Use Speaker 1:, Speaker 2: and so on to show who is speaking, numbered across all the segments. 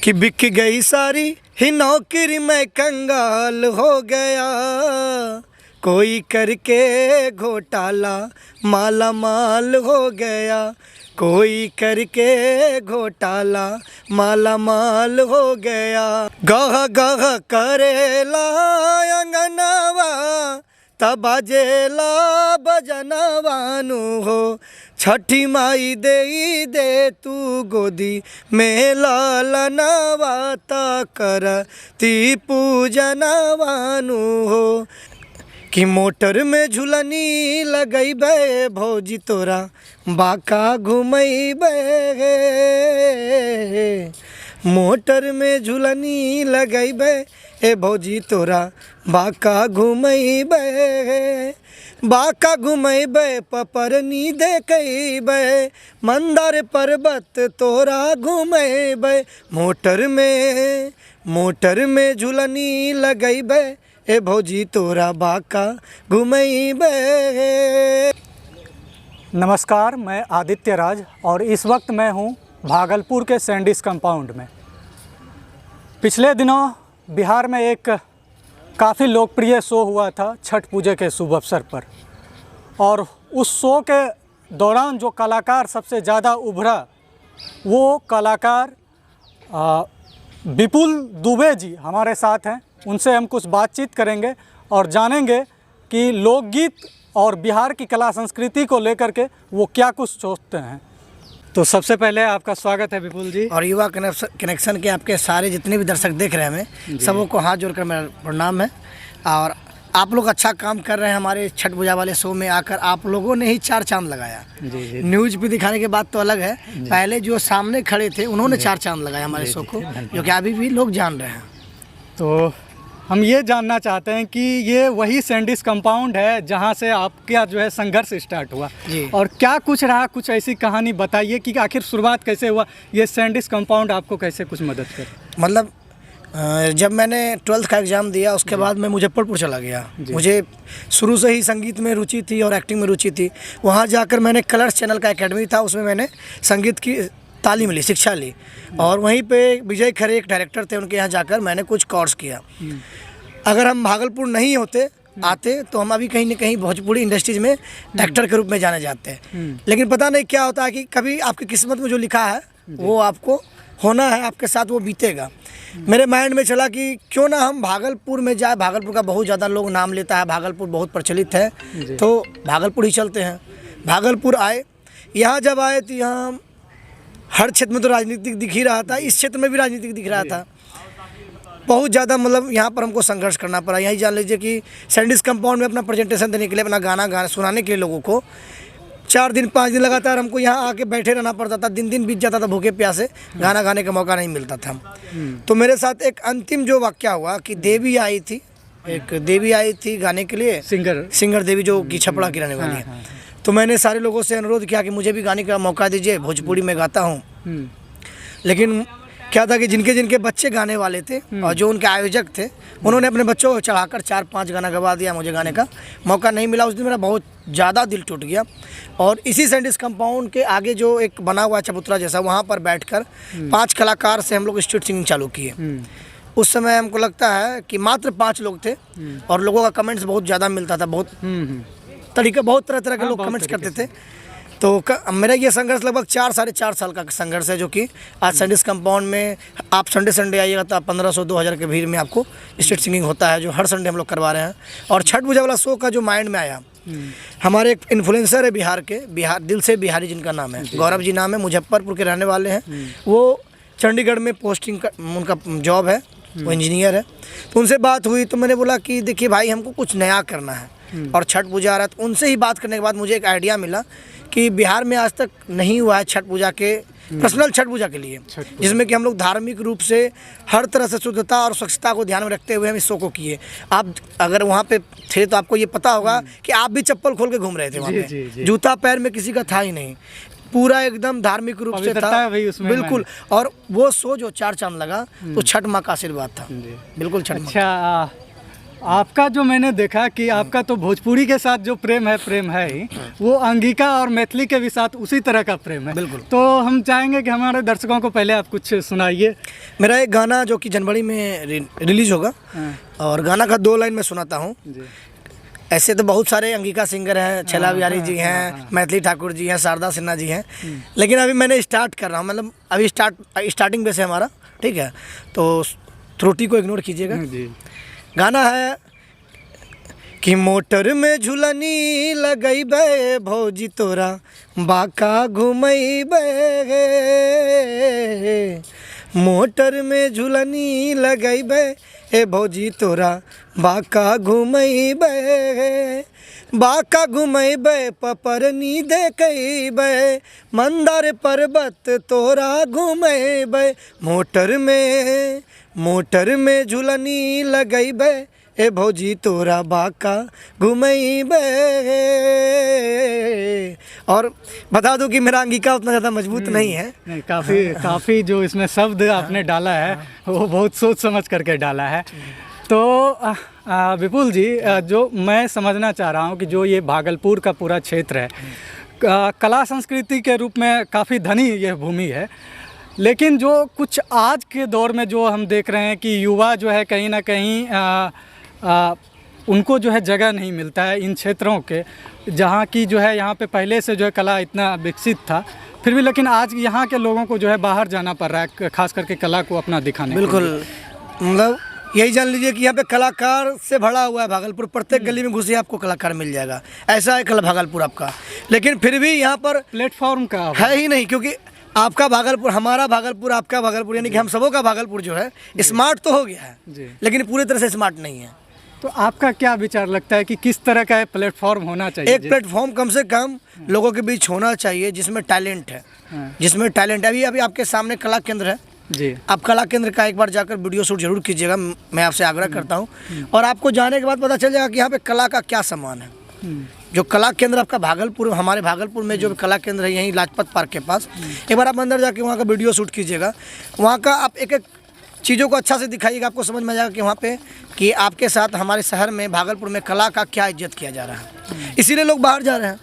Speaker 1: कि बिक गई सारी ही नौकरी में कंगाल हो गया, कोई करके घोटाला माला माल हो गया, कोई करके घोटाला माला माल हो गया। गह गह करेला अंगनवा तब बजेला बजनवानु हो, छठी माई दे तू गोदी में लालनवा ता करती पूजनवानु हो। कि मोटर में झुलनी लगैबे भौजी तोरा बाका घुमैबे, मोटर में झुलनी लगैबे ए भौजी तोरा बाका घुमैबे, बाका घुमैबे पपरनी देखैबे, मंदार पर्वत तोरा घुमैबे, मोटर में झुलनी लगैबे ए भौजी तोरा बाका घुमैबे।
Speaker 2: नमस्कार, मैं आदित्य राज और इस वक्त मैं हूं भागलपुर के सैंडिस कंपाउंड में। पिछले दिनों बिहार में एक काफ़ी लोकप्रिय शो हुआ था छठ पूजा के शुभ अवसर पर, और उस शो के दौरान जो कलाकार सबसे ज़्यादा उभरा वो कलाकार विपुल दुबे जी हमारे साथ हैं। उनसे हम कुछ बातचीत करेंगे और जानेंगे कि लोकगीत और बिहार की कला संस्कृति को लेकर के वो क्या कुछ सोचते हैं। तो सबसे पहले आपका स्वागत है विपुल जी।
Speaker 1: और युवा कनेक्शन के आपके सारे जितने भी दर्शक देख रहे हैं हमें सबों को हाथ जोड़कर मेरा प्रणाम है। और आप लोग अच्छा काम कर रहे हैं। हमारे छठ पूजा वाले शो में आकर आप लोगों ने ही 4 चांद लगाया। जी। न्यूज़ पे दिखाने के बाद तो अलग है, पहले जो सामने खड़े थे उन्होंने 4 चांद लगाया हमारे शो को, जो कि अभी भी लोग जान रहे हैं।
Speaker 2: तो हम ये जानना चाहते हैं कि ये वही सैंडिस कंपाउंड है जहाँ से आपका जो है संघर्ष स्टार्ट हुआ जी। और क्या कुछ रहा, कुछ ऐसी कहानी बताइए कि आखिर शुरुआत कैसे हुआ, ये सैंडिस कंपाउंड आपको कैसे कुछ मदद करे।
Speaker 1: मतलब जब मैंने 12th का एग्ज़ाम दिया उसके बाद मैं मुजफ्फरपुर चला गया। मुझे शुरू से ही संगीत में रुचि थी और एक्टिंग में रुचि थी। वहाँ जाकर मैंने कलर्स चैनल का एकेडमी था, उसमें मैंने संगीत की तालीम ली, शिक्षा ली। और वहीं पे विजय खरे एक डायरेक्टर थे, उनके यहाँ जाकर मैंने कुछ कोर्स किया। अगर हम भागलपुर नहीं आते तो हम अभी कहीं न कहीं भोजपुरी इंडस्ट्रीज में एक्टर के रूप में जाने जाते हैं। लेकिन पता नहीं क्या होता है कि कभी आपकी किस्मत में जो लिखा है वो आपको होना है, आपके साथ वो बीतेगा। मेरे माइंड में चला कि क्यों ना हम भागलपुर में जाए, भागलपुर का बहुत ज़्यादा लोग नाम लेता है, भागलपुर बहुत प्रचलित है, तो भागलपुर ही चलते हैं। भागलपुर आए, यहाँ जब आए तो यहाँ हर क्षेत्र में तो राजनीतिक दिख ही रहा था, इस क्षेत्र में भी राजनीतिक दिख रहा था। बहुत ज़्यादा मतलब यहाँ पर हमको संघर्ष करना पड़ा। यही जान लीजिए कि सैंडिस कंपाउंड में अपना प्रेजेंटेशन देने के लिए, अपना गाना सुनाने के लिए लोगों को 4 दिन 5 दिन लगातार हमको यहाँ आके बैठे रहना पड़ता था। दिन बीत जाता था भूखे प्यासे, गाना गाने का मौका नहीं मिलता था। तो मेरे साथ एक अंतिम जो वाक़या हुआ कि देवी आई थी गाने के लिए, सिंगर देवी जो कि छपड़ा की रहने वाली है। तो मैंने सारे लोगों से अनुरोध किया कि मुझे भी गाने का मौका दीजिए, भोजपुरी में गाता हूँ। लेकिन क्या था कि जिनके बच्चे गाने वाले थे और जो उनके आयोजक थे उन्होंने अपने बच्चों को चढ़ाकर 4-5 गाना गवा दिया, मुझे गाने का मौका नहीं मिला। उस दिन मेरा बहुत ज़्यादा दिल टूट गया। और इसी सैंडिस कंपाउंड के आगे जो एक बना हुआ चबूतरा जैसा, वहाँ पर बैठकर 5 कलाकार से हम लोग स्ट्रीट सिंगिंग चालू किए। उस समय हमको लगता है कि मात्र 5 लोग थे और लोगों का कमेंट्स बहुत ज़्यादा मिलता था, बहुत तरह के लोग कमेंट्स करते थे। तो मेरा ये संघर्ष लगभग 4 साढ़े 4 साल का संघर्ष है, जो कि आज सैंडिस कंपाउंड में आप संडे आइएगा तो 1500-2000 के भीड़ में आपको स्ट्रीट सिंगिंग होता है, जो हर संडे हम लोग करवा रहे हैं। और छठ पूजा वाला शो का जो माइंड में आया, हमारे एक इन्फ्लुएंसर है बिहार दिल से बिहारी, जिनका नाम है गौरव जी नाम है, मुजफ्फरपुर के रहने वाले हैं। वो चंडीगढ़ में पोस्टिंग उनका जॉब है, वो इंजीनियर है। तो उनसे बात हुई तो मैंने बोला कि देखिए भाई, हमको कुछ नया करना है और छठ पूजा आ रहा है। तो उनसे ही बात करने के बाद मुझे एक आइडिया मिला कि बिहार में आज तक नहीं हुआ है छठ पूजा के पर्सनल छठ पूजा के लिए, जिसमें कि हम लोग धार्मिक रूप से हर तरह से शुद्धता और स्वच्छता को ध्यान में रखते हुए हम इस शो को किए। आप अगर वहाँ पे थे तो आपको ये पता होगा कि आप भी चप्पल खोल के घूम रहे थे वहाँ पे, जूता पैर में किसी का था ही नहीं, पूरा एकदम धार्मिक रूप से था बिल्कुल। और वो शो जो 4 चांद लगा तो छठ माँ का आशीर्वाद था, बिल्कुल छठ।
Speaker 2: अच्छा, आपका जो मैंने देखा कि आपका तो भोजपुरी के साथ जो प्रेम है ही, वो अंगिका और मैथिली के भी साथ उसी तरह का प्रेम है।
Speaker 1: बिल्कुल।
Speaker 2: तो हम चाहेंगे कि हमारे दर्शकों को पहले आप कुछ सुनाइए।
Speaker 1: मेरा एक गाना जो कि जनवरी में रिलीज होगा, और गाना का 2 लाइन मैं सुनाता हूँ। ऐसे तो बहुत सारे अंगिका सिंगर हैं, छैला बिहारी जी हैं, मैथिली ठाकुर जी हैं, शारदा सिन्हा जी हैं, लेकिन अभी मैंने स्टार्ट कर रहा हूँ, मतलब अभी स्टार्टिंग पे से हमारा, ठीक है, तो त्रुटि को इग्नोर कीजिएगा। गाना है कि मोटर में झुलनी लगैबे भौजी तोरा बाका घुमैबे, मोटर में झुलनी लगैबे ए भौजी तोरा बाका घुमैबे, बाका घुमैबे पपरनी देखैबे, मंदार पर्वत तोरा घुमैबे, मोटर में झुलनी लगैबे ए भौजी तोरा बाका घुमैबे। और बता दूं कि मेरा अंगिका उतना ज़्यादा मजबूत नहीं है।
Speaker 2: नहीं, काफ़ी जो इसमें शब्द आपने डाला है वो बहुत सोच समझ करके डाला है। तो विपुल जी, जो मैं समझना चाह रहा हूँ कि जो ये भागलपुर का पूरा क्षेत्र है, कला संस्कृति के रूप में काफ़ी धनी यह भूमि है, लेकिन जो कुछ आज के दौर में जो हम देख रहे हैं कि युवा जो है कहीं ना कहीं उनको जो है जगह नहीं मिलता है इन क्षेत्रों के, जहाँ की जो है यहाँ पे पहले से जो है कला इतना विकसित था, फिर भी लेकिन आज यहाँ के लोगों को जो है बाहर जाना पड़ रहा है, खास करके कला को अपना दिखाने।
Speaker 1: बिल्कुल, मतलब यही जान लीजिए कि यहाँ पे कलाकार से भरा हुआ है भागलपुर। प्रत्येक गली में घुसे आपको कलाकार मिल जाएगा, ऐसा है कला भागलपुर आपका। लेकिन फिर भी यहाँ पर
Speaker 2: प्लेटफॉर्म का
Speaker 1: है ही नहीं, क्योंकि आपका भागलपुर, हमारा भागलपुर, आपका भागलपुर, यानी कि हम सबों का भागलपुर जो है स्मार्ट तो हो गया है, लेकिन पूरी तरह से स्मार्ट नहीं है।
Speaker 2: तो आपका क्या विचार लगता है कि किस तरह का प्लेटफॉर्म होना चाहिए?
Speaker 1: एक प्लेटफॉर्म कम से कम लोगों के बीच होना चाहिए जिसमें टैलेंट है, जिसमें टैलेंट है। अभी आपके सामने कला केंद्र है
Speaker 2: जी,
Speaker 1: आप कला केंद्र का एक बार जाकर वीडियो शूट जरूर कीजिएगा, मैं आपसे आग्रह करता हूँ। और आपको जाने के बाद पता चल जाएगा कि यहाँ पे कला का क्या सामान है। जो कला केंद्र आपका भागलपुर, हमारे भागलपुर में जो कला केंद्र है यहीं लाजपत पार्क के पास, एक बार आप अंदर जाके वहाँ का वीडियो शूट कीजिएगा। वहाँ का आप एक एक चीज़ों को अच्छा से दिखाइएगा, आपको समझ में आ जाएगा कि वहाँ पे कि आपके साथ हमारे शहर में भागलपुर में कला का क्या इज्जत किया जा रहा है। इसीलिए लोग बाहर जा रहे हैं,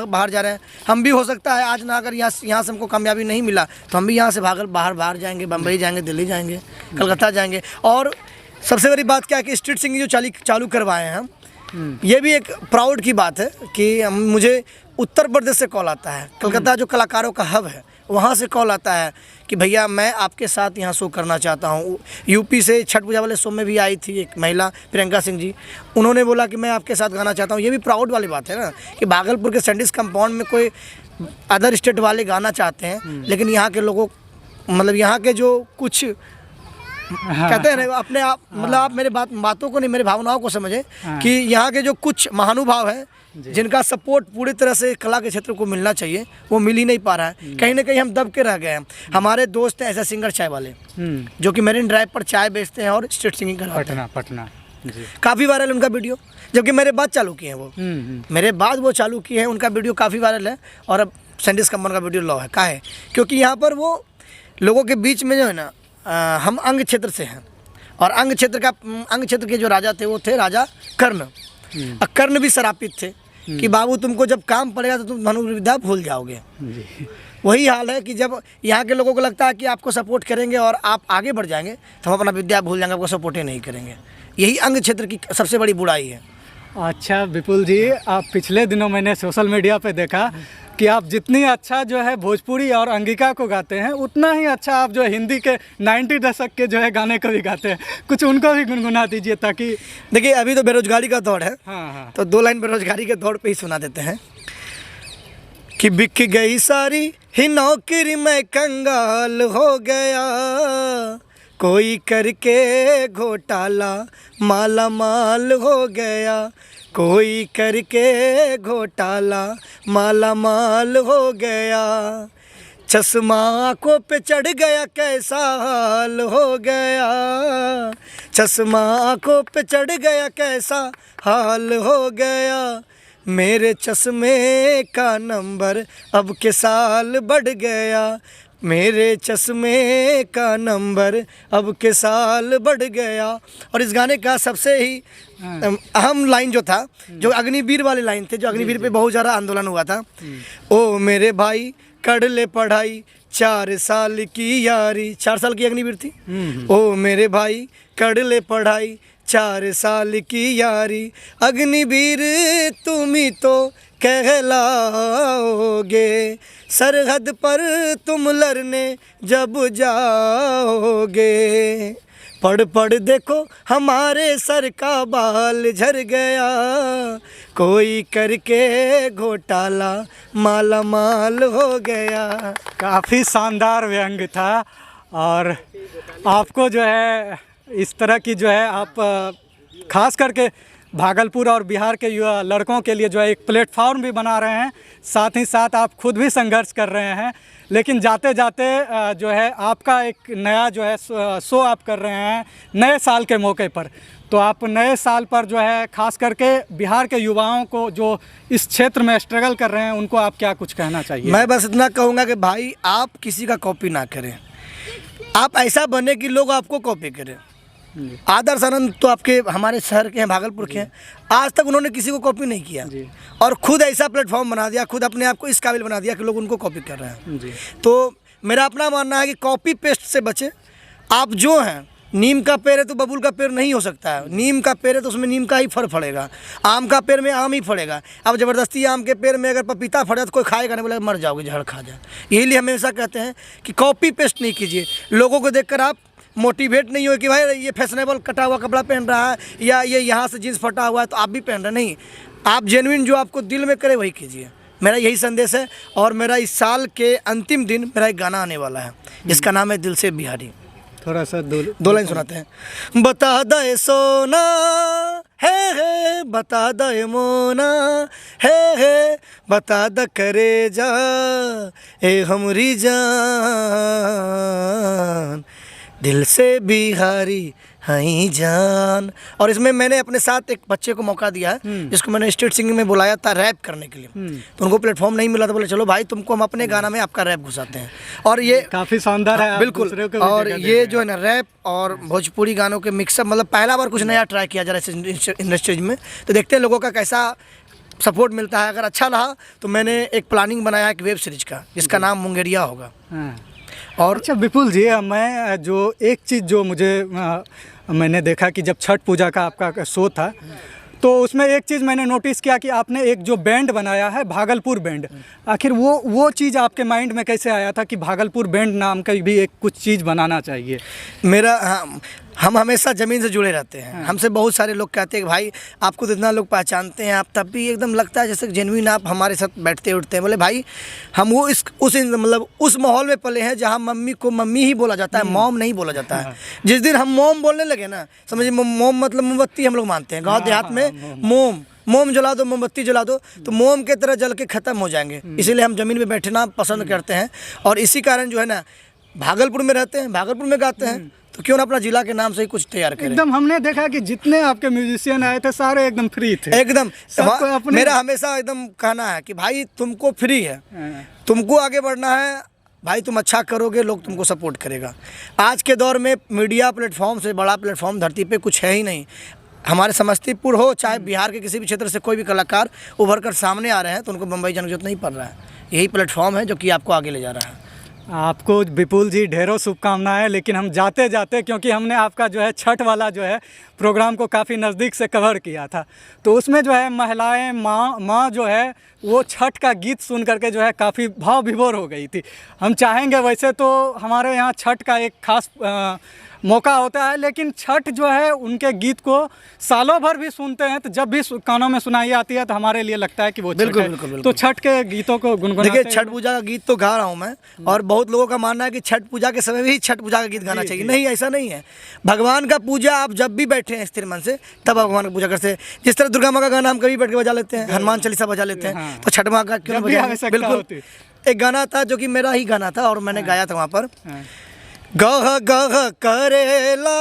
Speaker 1: बाहर जा रहे हैं। हम भी हो सकता है आज ना, अगर यहाँ से हमको कामयाबी नहीं मिला तो हम भी यहाँ से बाहर जाएंगे, बम्बई जाएंगे, दिल्ली जाएंगे, कलकत्ता जाएंगे। और सबसे बड़ी बात क्या है कि स्ट्रीट सिंगिंग जो चालू करवाए हैं हम, ये भी एक प्राउड की बात है कि मुझे उत्तर प्रदेश से कॉल आता है, कलकत्ता जो कलाकारों का हब है वहाँ से कॉल आता है कि भैया मैं आपके साथ यहाँ शो करना चाहता हूँ। यूपी से छठ पूजा वाले शो में भी आई थी एक महिला, प्रियंका सिंह जी, उन्होंने बोला कि मैं आपके साथ गाना चाहता हूँ। ये भी प्राउड वाली बात है ना कि भागलपुर के सैंडिस कंपाउंड में कोई अदर स्टेट वाले गाना चाहते हैं, लेकिन यहाँ के लोगों, मतलब यहाँ के जो कुछ कहते हैं ना, अपने आप, मतलब आप मेरे बातों को नहीं, मेरी भावनाओं को समझे कि यहाँ के जो कुछ महानुभाव हैं जिनका सपोर्ट पूरी तरह से कला के क्षेत्र को मिलना चाहिए, वो मिल ही नहीं पा रहा है। कहीं ना कहीं हम दब के रह गए हैं। हमारे दोस्त हैं ऐसे सिंगर चाय वाले जो कि मेरिन ड्राइव पर चाय बेचते हैं और स्ट्रीट सिंगिंग करवाते हैं।
Speaker 2: पटना जी,
Speaker 1: काफ़ी वायरल उनका वीडियो, जबकि मेरे बाद चालू किए हैं वो, मेरे बाद वो चालू किए हैं, उनका वीडियो काफ़ी वायरल है। और अब सैंडिस कंपन का वीडियो लॉ है, का है क्योंकि यहाँ पर वो लोगों के बीच में जो है ना, हम अंग क्षेत्र से हैं, और अंग क्षेत्र के जो राजा थे वो थे राजा कर्ण। कर्ण भी शरापित थे कि बाबू तुमको जब काम पड़ेगा तो तुम धनुर्विद्या भूल जाओगे। वही हाल है कि जब यहाँ के लोगों को लगता है कि आपको सपोर्ट करेंगे और आप आगे बढ़ जाएंगे तो हम अपना विद्या भूल जाएंगे, आपको सपोर्ट ही नहीं करेंगे। यही अंग क्षेत्र की सबसे बड़ी बुराई है।
Speaker 2: अच्छा विपुल जी, आप पिछले दिनों मैंने सोशल मीडिया पे देखा कि आप जितनी अच्छा जो है भोजपुरी और अंगिका को गाते हैं, उतना ही अच्छा आप जो है हिंदी के 90 दशक के जो है गाने को भी गाते हैं। कुछ उनको भी गुनगुना दीजिए ताकि,
Speaker 1: देखिए अभी तो बेरोजगारी का दौर है।
Speaker 2: हाँ।
Speaker 1: तो 2 लाइन बेरोजगारी के दौर पे ही सुना देते हैं कि बिक गई सारी ही नौकरी में कंगाल हो गया, कोई करके घोटाला माला माल हो गया, कोई करके घोटाला माला माल हो गया, चश्मा आँखों पे चढ़ गया कैसा हाल हो गया, चश्मा आँखों पे चढ़ गया कैसा हाल हो गया, मेरे चश्मे का नंबर अब के साल बढ़ गया, मेरे चश्मे का नंबर अब के साल बढ़ गया। और इस गाने का सबसे ही अहम लाइन जो था, जो अग्निवीर वाले लाइन थे, जो अग्निवीर पे बहुत ज़्यादा आंदोलन हुआ था, ओ मेरे भाई कर ले पढ़ाई 4 साल की यारी। 4 साल की अग्निवीर थी। ओ मेरे भाई कर ले पढ़ाई 4 साल की यारी, अग्निवीर तुम ही तो कहलाओगे, सरहद पर तुम लड़ने जब जाओगे, पढ़ पढ़ देखो हमारे सर का बाल झड़ गया, कोई करके घोटाला माला माल हो गया।
Speaker 2: काफ़ी शानदार व्यंग था। और आपको जो है इस तरह की जो है आप खास करके भागलपुर और बिहार के युवा लड़कों के लिए जो है एक प्लेटफॉर्म भी बना रहे हैं, साथ ही साथ आप खुद भी संघर्ष कर रहे हैं। लेकिन जाते जाते जो है आपका एक नया जो है शो आप कर रहे हैं नए साल के मौके पर। तो आप नए साल पर जो है खास करके बिहार के युवाओं को जो इस क्षेत्र में स्ट्रगल कर रहे हैं उनको आप क्या कुछ कहना चाहिए?
Speaker 1: मैं बस इतना कहूँगा कि भाई आप किसी का कॉपी ना करें, आप ऐसा बने कि लोग आपको कॉपी करें। आदर्श आनंद तो आपके हमारे शहर के हैं, भागलपुर के हैं, आज तक उन्होंने किसी को कॉपी नहीं किया और खुद ऐसा प्लेटफॉर्म बना दिया, खुद अपने आप को इस काबिल बना दिया कि लोग उनको कॉपी कर रहे हैं। तो मेरा अपना मानना है कि कॉपी पेस्ट से बचें। आप जो हैं, नीम का पेड़ है तो बबूल का पेड़ नहीं हो सकता है, नीम का पेड़ है तो उसमें नीम का ही फल फड़ेगा, आम का पेड़ में आम ही फड़ेगा। अब ज़बरदस्ती आम के पेड़ में अगर पपीता फड़ा तो कोई खाएगा नहीं, बोलेगा मर जाओगे, जहर खा जाए। यही लिए हमेशा कहते हैं कि कॉपी पेस्ट नहीं कीजिए। लोगों को देखकर आप मोटिवेट नहीं हो कि भाई ये फैशनेबल कटा हुआ कपड़ा पहन रहा है या ये यहाँ से जीन्स फटा हुआ है तो आप भी पहन रहे, नहीं। आप जेन्युइन जो आपको दिल में करे वही कीजिए। मेरा यही संदेश है। और मेरा इस साल के अंतिम दिन मेरा एक गाना आने वाला है जिसका नाम है दिल से बिहारी।
Speaker 2: थोड़ा सा
Speaker 1: दो लाइन सुनाते हैं। बता दे सोना है बता दे मोना है बता द करे जा ए हमरी जान, दिल से बिहारी हई जान। और इसमें मैंने अपने साथ एक बच्चे को मौका दिया है जिसको मैंने स्टेट सिंगिंग में बुलाया था रैप करने के लिए। तो उनको प्लेटफॉर्म नहीं मिला, तो बोले चलो भाई तुमको हम अपने गाना में आपका रैप घुसाते हैं। और ये
Speaker 2: काफ़ी शानदार है।
Speaker 1: बिल्कुल। और ये जो है ना रैप और भोजपुरी गानों के मिक्सअप, मतलब पहला बार कुछ नया ट्राई किया जा रहा है इस इंडस्ट्रीज में। तो देखते हैं लोगों का कैसा सपोर्ट मिलता है। अगर अच्छा रहा तो मैंने एक प्लानिंग बनाया है एक वेब सीरीज का जिसका नाम मुंगेरिया होगा।
Speaker 2: और अच्छा विपुल जी, मैं जो एक चीज़ जो मुझे मैंने देखा कि जब छठ पूजा का आपका शो था तो उसमें एक चीज़ मैंने नोटिस किया कि आपने एक जो बैंड बनाया है भागलपुर बैंड, आखिर वो चीज़ आपके माइंड में कैसे आया था कि भागलपुर बैंड नाम का भी एक कुछ चीज़ बनाना चाहिए?
Speaker 1: हम हमेशा ज़मीन से जुड़े रहते हैं। हमसे बहुत सारे लोग कहते हैं कि भाई आपको तो इतना लोग पहचानते हैं, आप तब भी एकदम लगता है जैसे जेन्युइन आप हमारे साथ बैठते उठते हैं। बोले भाई हम वो उस माहौल में पले हैं जहाँ मम्मी को मम्मी ही बोला जाता है, मॉम नहीं बोला जाता है। जिस दिन हम मॉम बोलने लगे ना, समझिए मोम मतलब मोमबत्ती हम लोग मानते हैं गाँव देहात में। मोम जला दो, मोमबत्ती जला दो तो मोम के तरह जल के ख़त्म हो जाएंगे। इसीलिए हम ज़मीन में बैठना पसंद करते हैं और इसी कारण जो है ना भागलपुर में रहते हैं, भागलपुर में गाते हैं, तो क्यों ना अपना जिला के नाम से ही कुछ तैयार करें।
Speaker 2: एकदम हमने देखा कि जितने आपके म्यूजिशियन आए थे सारे एकदम फ्री थे, एकदम।
Speaker 1: मेरा हमेशा एकदम कहना है कि भाई तुमको फ्री है, तुमको आगे बढ़ना है भाई, तुम अच्छा करोगे लोग तुमको सपोर्ट करेगा। आज के दौर में मीडिया प्लेटफॉर्म से बड़ा प्लेटफॉर्म धरती पे कुछ है ही नहीं। हमारे समस्तीपुर हो चाहे बिहार के किसी भी क्षेत्र से कोई भी कलाकार उभर कर सामने आ रहे हैं तो उनको बम्बई जाने की जरूरत नहीं पड़ रहा है। यही प्लेटफॉर्म है जो कि आपको आगे ले जा रहा है।
Speaker 2: आपको विपुल जी ढेरों शुभकामनाएं। लेकिन हम जाते जाते, क्योंकि हमने आपका जो है छठ वाला जो है प्रोग्राम को काफ़ी नज़दीक से कवर किया था, तो उसमें जो है महिलाएं माँ जो है वो छठ का गीत सुन करके जो है काफ़ी भाव विभोर हो गई थी। हम चाहेंगे, वैसे तो हमारे यहाँ छठ का एक खास मौका होता है, लेकिन छठ जो है उनके गीत को सालों भर भी सुनते हैं, तो जब भी कानों में सुनाई आती है तो हमारे लिए लगता है कि वो बिल्कुल। तो छठ के गीतों को गुनगुनाते।
Speaker 1: देखिए छठ पूजा का गीत तो गा रहा हूँ मैं, और बहुत लोगों का मानना है कि छठ पूजा के समय भी छठ पूजा का गीत गाना चाहिए। नहीं, ऐसा नहीं है। भगवान का पूजा आप जब भी बैठे हैं स्थिर मन से तब भगवान की पूजा करते हैं। जिस तरह दुर्गा माँ का गाना हम कभी बैठ के बजा लेते हैं, हनुमान चालीसा बजा लेते हैं, तो छठ माँ का क्यों बजा। बिल्कुल। एक गाना था जो कि मेरा ही गाना था और मैंने गाया था वहाँ पर, गह गह करेला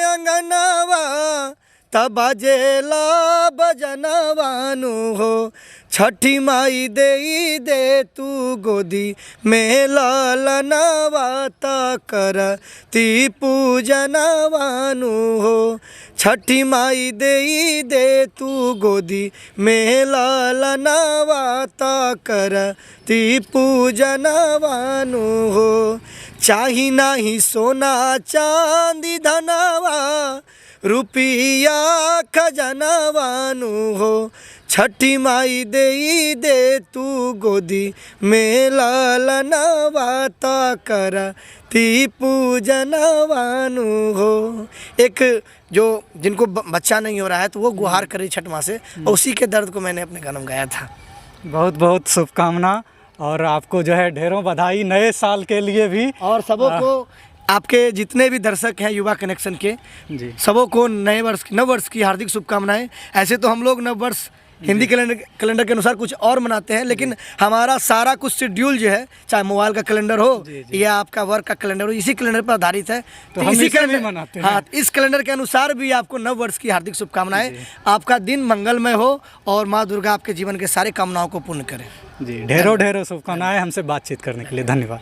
Speaker 1: अंगनवा तब बजेला बजनवानु हो, छठी माई दे दे तू गोदी में लालनवाता करती पूजनवानु हो। छठी माई दे तू गोदी में लालनवाता करती पूजनवानु हो। चाही नाही सोना चांदी धनवा रुपया खजनवानु हो। छठी माई दे तू गोदी में लालनवाता करती पूजनवानु हो। एक जो जिनको बच्चा नहीं हो रहा है तो वो गुहार करे छठ माँ से, और उसी के दर्द को मैंने अपने गानों में गाया था।
Speaker 2: बहुत बहुत शुभकामना और आपको जो है ढेरों बधाई नए साल के लिए भी।
Speaker 1: और सबों को, आपके जितने भी दर्शक हैं युवा कनेक्शन के,
Speaker 2: जी
Speaker 1: सबों को नव वर्ष की हार्दिक शुभकामनाएं। ऐसे तो हम लोग नव वर्ष हिंदी कैलेंडर के अनुसार कुछ और मनाते हैं, लेकिन हमारा सारा कुछ शेड्यूल जो है, चाहे मोबाइल का कैलेंडर हो या आपका वर्क का कैलेंडर हो, इसी कैलेंडर पर आधारित है।
Speaker 2: तो हम इसी कैलेंडर मनाते हैं।
Speaker 1: हाँ, इस कैलेंडर के अनुसार भी आपको नव वर्ष की हार्दिक शुभकामनाएं। आपका दिन मंगलमय हो और माँ दुर्गा आपके जीवन के सारे कामनाओं को पूर्ण करें।
Speaker 2: जी, ढेरों शुभकामनाएं। हमसे बातचीत करने के लिए धन्यवाद।